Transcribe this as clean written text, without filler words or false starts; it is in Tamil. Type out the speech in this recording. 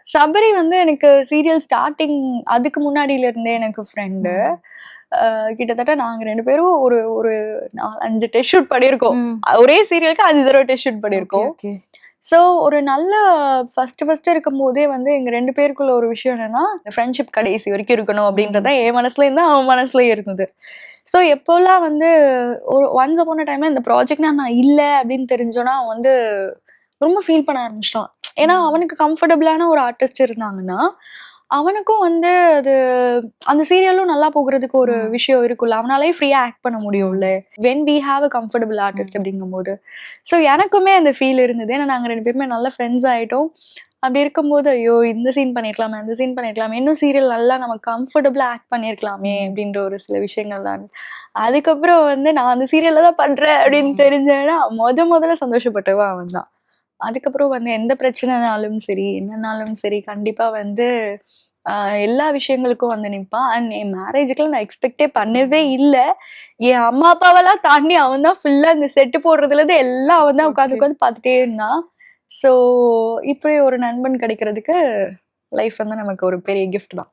சபரி வந்து எனக்கு சீரியல் ஸ்டார்டிங் அதுக்கு முன்னாடியில இருந்தே எனக்கு ஃப்ரெண்டு. கிட்டத்தட்ட நாங்க 2 பேரும் ஒரு ஒரு 4, 5 டெஸ்ட் ஷூட் பண்ணியிருக்கோம். ஒரே சீரியலுக்கு 5 தடவை டெஸ்ட் ஷூட் பண்ணியிருக்கோம். ஸோ ஒரு நல்ல ஃபர்ஸ்ட் இருக்கும்போதே வந்து எங்க 2 பேருக்குள்ள ஒரு விஷயம் என்னன்னா, ஃப்ரெண்ட்ஷிப் கடைசி வரைக்கும் இருக்கணும் அப்படின்றத என் மனசுல இருந்தா அவன் மனசுலயும் இருந்தது. ஸோ எப்போல்லாம் வந்து ஒன்ஸ் அப்பான் அ டைம்ல இந்த ப்ராஜெக்ட்னா நான் இல்ல அப்படின்னு தெரிஞ்சோன்னா அவன் வந்து ரொம்ப ஃபீல் பண்ண ஆரம்பிச்சிட்டான். ஏன்னா அவனுக்கு கம்ஃபர்டபுளான ஒரு ஆர்டிஸ்ட் இருந்தாங்கன்னா அவனுக்கும் வந்து அது அந்த சீரியலும் நல்லா போகிறதுக்கு ஒரு விஷயம் இருக்குல்ல, அவனாலே ஃப்ரீயா ஆக்ட் பண்ண முடியும்ல when we have a comfortable artist அப்படிங்கும் போது. ஸோ எனக்குமே அந்த ஃபீல் இருந்தது. ஏன்னா நாங்க 2 பேருமே நல்ல ஃப்ரெண்ட்ஸ் ஆயிட்டோம். அப்படி இருக்கும்போது ஐயோ இந்த சீன் பண்ணிருக்கலாமே, அந்த சீன் பண்ணிருக்கலாமே, இன்னும் சீரியல் நல்லா நம்ம கம்ஃபர்டபுளா ஆக்ட் பண்ணிருக்கலாமே அப்படின்ற ஒரு சில விஷயங்கள் தான். அதுக்கப்புறம் வந்து நான் அந்த சீரியல்ல தான் பண்றேன் அப்படின்னு தெரிஞ்சேன்னா முதல்ல சந்தோஷப்பட்டவன் அவன் தான். அதுக்கப்புறம் வந்து எந்த பிரச்சனைனாலும் சரி, என்னன்னாலும் சரி, கண்டிப்பா வந்து எல்லா விஷயங்களுக்கும் வந்து நிப்பான். அண்ட் என் மேரேஜுக்குலாம் நான் எக்ஸ்பெக்டே பண்ணவே இல்ல. என் அம்மா, அப்பாவெல்லாம் தாண்டி அவன் தான் ஃபுல்லா இந்த செட்டு போடுறதுலேருந்து எல்லாம் அவன் தான் உட்காந்து பார்த்துட்டே இருந்தான். ஸோ இப்படி ஒரு நண்பன் கிடைக்கிறதுக்கு லைஃப் வந்து நமக்கு ஒரு பெரிய கிஃப்ட் தான்.